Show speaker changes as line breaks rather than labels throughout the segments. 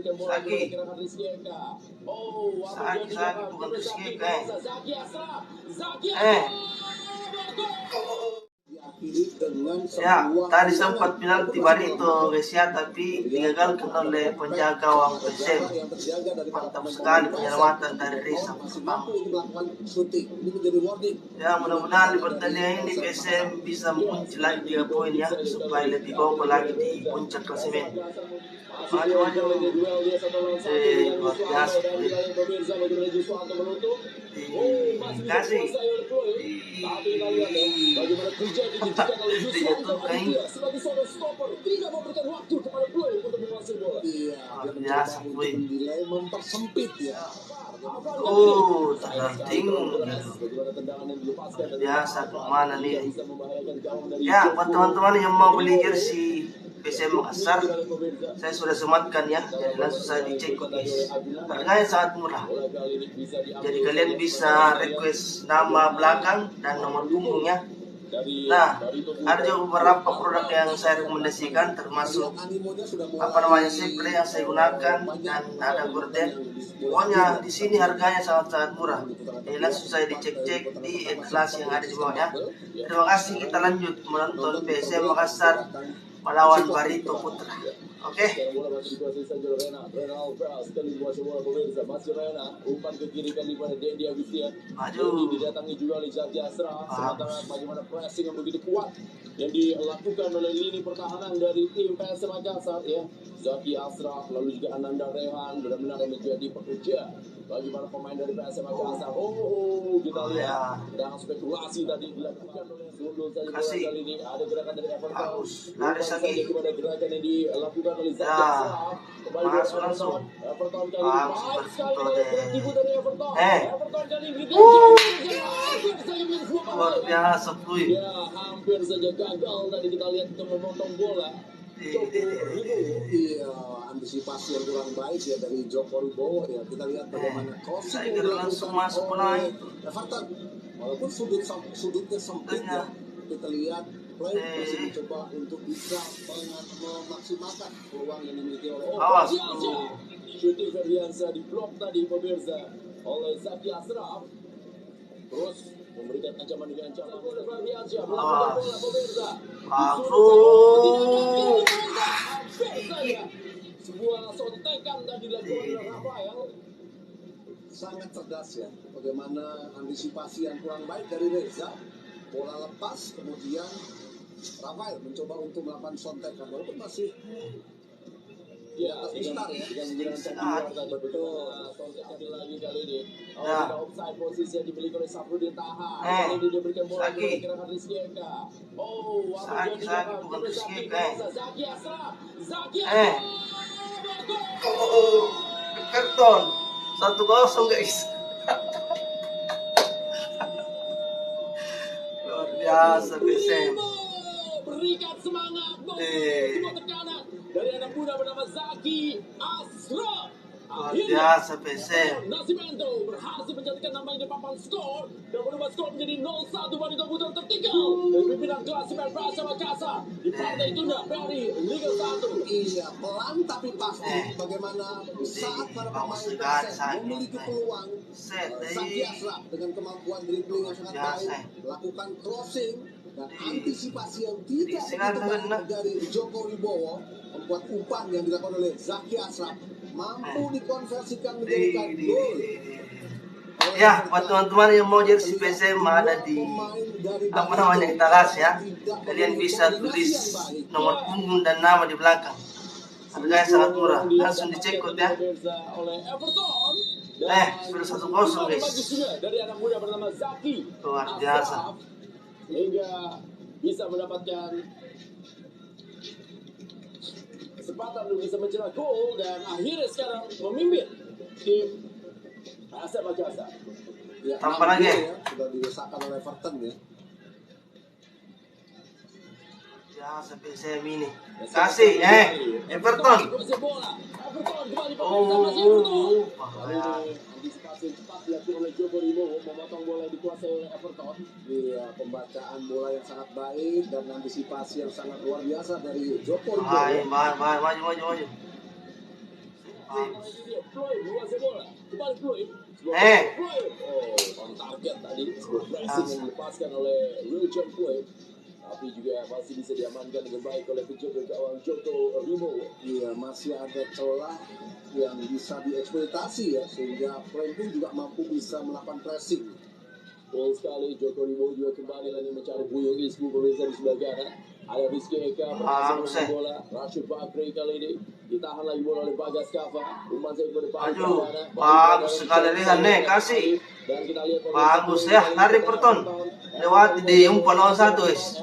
Saki. Saki bukan Rizky, Ya, tadi sempat penalti Barito guys ya, tapi digagalkan oleh penjaga gawang PSM. Mantap sekali penyelamatan dari Reza. Ya, mudah-mudahan di pertandingan ini PSM bisa muncul lagi 3 poin ya, supaya lebih kokoh lagi di puncak klasemen. Maju. Luar biasa. Kasih. Biasa, mempersempit ya. Terlanting biasa kemana nih? Ya, buat teman-teman yang mau beli jersey PSM Makassar, saya sudah sematkan ya, jadi langsung saya dicek guys. Harganya sangat murah. Jadi kalian bisa request nama belakang dan nomor punggung ya. Nah, ada juga beberapa produk yang saya rekomendasikan, termasuk spray yang saya gunakan, dan ada gorden. Pokoknya di sini harganya sangat-sangat murah. Jadi langsung saya dicek-cek di etalase yang ada di bawahnya. Terima kasih, kita lanjut menonton PSM Makassar melawan Barito Putra. Oke. Maju. Didatangi juga oleh Zaki Ashraf. Sementara bagaimana pressing yang begitu kuat yang dilakukan oleh lini pertahanan dari tim PSM Makassar ya. Zaki Ashraf lalu juga Ananda Rehan benar-benar menjadi pekerja bagi para pemain dari PSM Makassar. Kita lihat dan spekulasi tadi dilakukan oleh Sundul saja kali ini ada gerakan dari Everton. Lari saja kepada gerakan yang dilakukan oleh Zaki Ashraf. Kembali ke Everton. Everton kali ini baik sekali dengan ibu dari Everton. Everton kali ini luar biasa Puy. Ya, hampir saja gagal tadi kita lihat untuk memotong bola. Iya, antisipasi yang kurang baik ya dari Joko Wibowo ya. Kita lihat bagaimana crossing yang langsung masuk oleh Everton. Walaupun sudutnya sempit ya, kita lihat play masih mencoba untuk bisa memaksimalkan peluang yang dimiliki oleh shooting Ferdiansa di blok tadi pemirsa oleh Zaki Ashraf. Terus memberikan ancaman dengan ancaman Ferdiansa melakukan bola pemirsa. Sebuah sontekan tadi dilakukan oleh Rafael. Sangat cerdas ya, bagaimana antisipasi yang kurang baik dari Reza. Bola lepas, kemudian Rafael mencoba untuk melakukan sontekan, walaupun masih start ya, dengan menggunakan betul sontekan lagi kali ini. Offside posisi yang dimiliki oleh Safruddin Taha. Kali ini dia berikan bola ke gerakan Rizky Eka. Zaki Ashraf. Everton 1-0 guys. Luar biasa PSM. Berikan semangat, sebuah tekanan dari anak muda bernama Zaki Ashraf. Luar biasa PSM. Nascimento berhasil menjadikan namanya di papan skor dan merubah skor menjadi 0-1 Barito Putra tertinggal dari pimpinan klasemen PSM Makassar di partai tunda Peri Liga 1. Iya, pelan tapi pasti. Bagaimana saat para pemain PSM memiliki peluang, Zaki Ashraf dengan kemampuan dribbling yang sangat baik melakukan crossing dan antisipasi yang tidak begitu baik dari Joko Wibowo membuat umpan yang dilakukan oleh Zaki Ashraf mampu dikonversikan menjadi gol. Ya, buat teman-teman yang mau jersey PSM ada di etalase ya. Kalian bisa tulis nomor punggung dan nama di belakang. Harganya sangat murah. Langsung dicek ya. Sudah 1-0 guys. Dari anak muda bernama Zaki. Luar biasa. Hingga bisa mendapatkan kesempatan untuk bisa mencetak gol dan akhirnya sekarang memimpin tim PSM Makassar. Ya, tambah lagi ya, sudah diusahakan oleh Everton ya. Ya, sampai saya ini. Kasih Everton. Antisipasi cepat dilakukan oleh Joko Wibowo memotong bola yang dikuasai oleh Everton. Iya, pembacaan bola yang sangat baik dan antisipasi yang sangat luar biasa dari Joko Wibowo. Maju.
On target tadi, pressing yang dilepaskan oleh Wilson Floyd. Tapi juga masih bisa diamankan dengan baik oleh penjaga gawang Joko Rimo. Iya, masih ada celah yang bisa dieksploitasi ya, sehingga Floyd pun juga mampu bisa melakukan pressing. Betul sekali, Joko Rimo juga kembali lagi mencari Buyung Ismu pemirsa di sebelah kanan. Ada Rizky Eka berhasil bola. Rashid Bakri kali ini ditahan lagi bola oleh Bagas Kava. Umpan saya kepada Pak.
Aduh, bagus sekali lihat nih, kasih. Bagus ya, lari Everton. Lewati di umpan 01 is.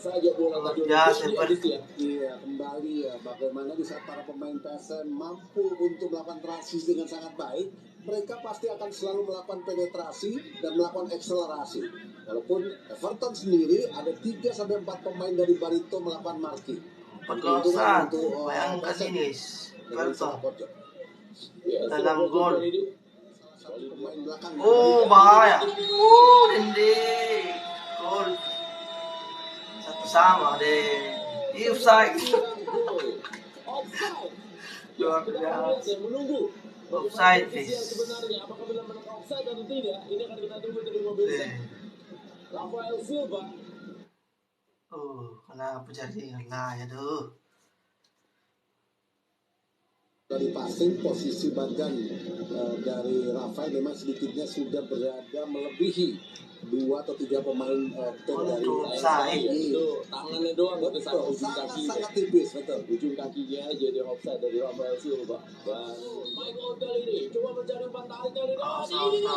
Saja bola tadi
Iya, kembali ya, bagaimana di saat para pemain PSM mampu untuk melakukan transisi dengan sangat baik, mereka pasti akan selalu melakukan penetrasi dan melakukan akselerasi. Walaupun Everton sendiri ada 3-4 pemain dari Barito melakukan marking.
Perlosan, bayangkan ini Everton dalam gol. Oh, bahaya. Ini gol. Satu sama deh. Offside. Luar biasa. Offside fish.
Sebenarnya apakah benar menang offside atau tidak? Ini akan kita tunggu dari pemirsa. Rafael Silva.
Kenapa jaringan lah ya tuh?
Dari passing posisi badan dari Rafael memang sedikitnya sudah berada melebihi 2 atau 3 pemain dari
offside.
Itu tangannya doang ke sana ujung kaki.
Sangat tipis, betul.
Ujung kakinya jadi offside dari Rafael Silva. Dan Michael kali ini coba mencari umpan tarik kali ini.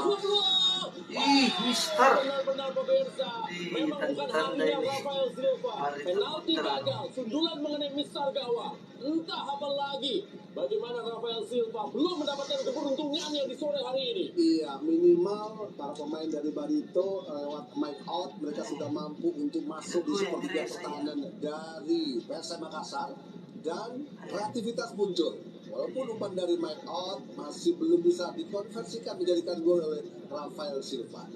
Mister.
Benar-benar pemirsa. Memang bukan hanya Rafael Silva. Penalti gagal, sundulan mengenai Mister gawang. Entah apa lagi. Bagaimana Rafael Silva belum mendapatkan keberuntungannya di sore hari ini.
Iya, minimal para pemain dari Barito lewat Mike Out mereka sudah mampu untuk masuk di sepertiga pertahanan dari PSM Makassar dan kreativitas muncul. Walaupun umpan dari Mike Out masih belum bisa dikonversikan menjadikan gol oleh Rafael Silva.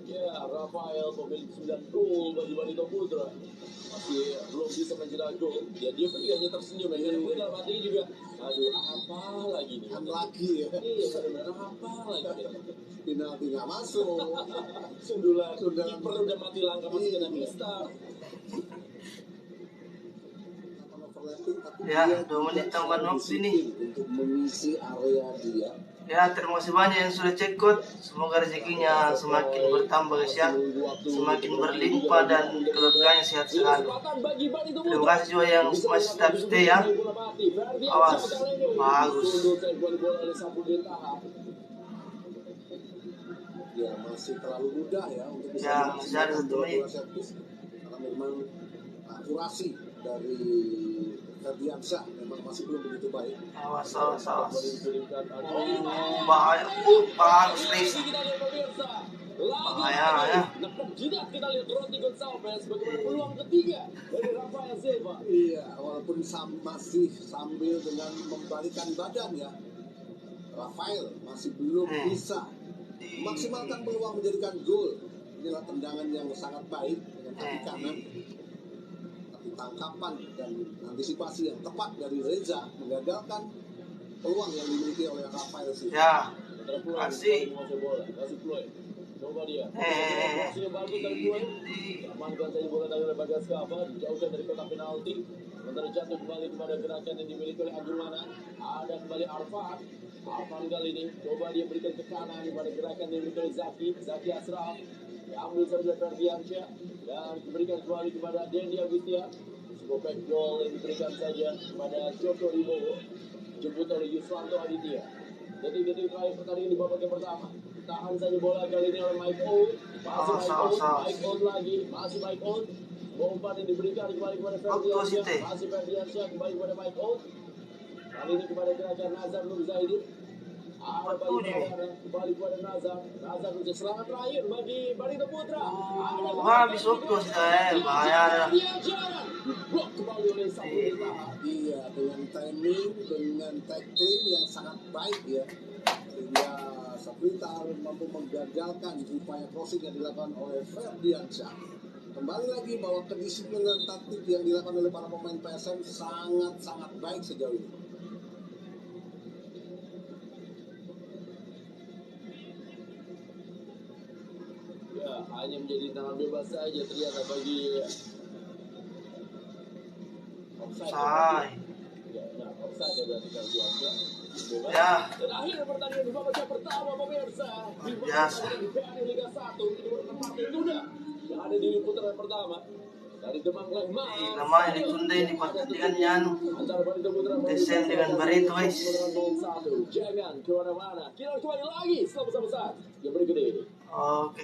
Ya, Rafael pemilik 9 gol bagi Barito Putra. Masih belum bisa mencetak gol. Ya, dia pun juga hanya tersenyum ya. Dan dalam hatinya juga, aduh, apa lagi nih?
Lagi ya.
Iya, benar-benar apa lagi?
Penalti nggak masuk.
Sundulan. Kiper udah mati langkah masih kena Mister.
Ya, 2 menit tambahan waktu ini.
Untuk mengisi area dia.
Ya, terima kasih banyak yang sudah cekut. Semoga rezekinya semakin bertambah guys ya, semakin berlimpah dan keluarganya sehat selalu. Terima kasih juga yang masih tetap stay ya. Awas, bagus.
Ya, masih terlalu mudah ya untuk bisa
masih ada 1 menit.
Karena memang akurasi dari Ferdiansyah memang masih belum begitu baik.
Awas. Bahaya. Bagus Reza. Bahaya ya.
Kita lihat Roti Gonçalves bagaimana peluang ketiga dari Rafael Silva.
Iya, walaupun masih sambil dengan membalikan badan ya. Rafael masih belum bisa maksimalkan peluang menjadikan gol. Inilah tendangan yang sangat baik dengan kaki kanan. Tangkapan dan antisipasi yang tepat dari Reza menggagalkan peluang yang dimiliki oleh Rafael Silva.
Ya, kasih.
Coba dia. Posisinya bagus dari Floyd. Amankan saja bola dari Bagas Kava, dijauhkan dari kotak penalti. Sementara jatuh kembali kepada gerakan yang dimiliki oleh Agumana. Ada kembali Arfan. Arfan kali ini coba dia berikan ke kanan pada gerakan yang dimiliki oleh Zaki Ashraf. Diambil saja Ferdiansyah dan diberikan kembali kepada Dendi Agustia. Sebuah back goal yang diberikan saja kepada Joko Rimo, jemput oleh Yuswanto Aditya. Detik-detik terakhir pertandingan di babak yang pertama. Tahan saja bola kali ini oleh Mike Old. Mike Old lagi, masih Mike Old. Umpan yang diberikan kembali kepada Ferdiansyah, masih Ferdiansyah kembali kepada Mike Old. Kali ini kepada gerakan Nazar Nur Zaidin. Ada kembali kepada Nazar untuk serangan terakhir bagi Barito Putra.
Habis waktu sudah bahaya.
Blok kembali oleh Saputra.
Iya, dengan timing, dengan tackling yang sangat baik ya, sehingga Saputra mampu menggagalkan upaya crossing yang dilakukan oleh Ferdiansyah. Kembali lagi bahwa kedisiplinan taktik yang dilakukan oleh para pemain PSM sangat-sangat baik sejauh ini.
Ya, hanya menjadi tangan bebas saja ternyata bagi
Offside.
Ya, nah, offside berarti kalau diambil. Bebas.
Ya.
Dan akhir pertandingan di babak yang pertama pemirsa di
Biasa.
PNI Liga 1 ini merupakan partai tunda yang ada di putaran pertama dari Demang Lehman.
Lama ini tunda ini pertandingan yan.
Antara Barito Putra
Desen dengan Barito guys.
Jangan kemana-mana. Kita kembali lagi setelah besar yang berikut ini.
Oke.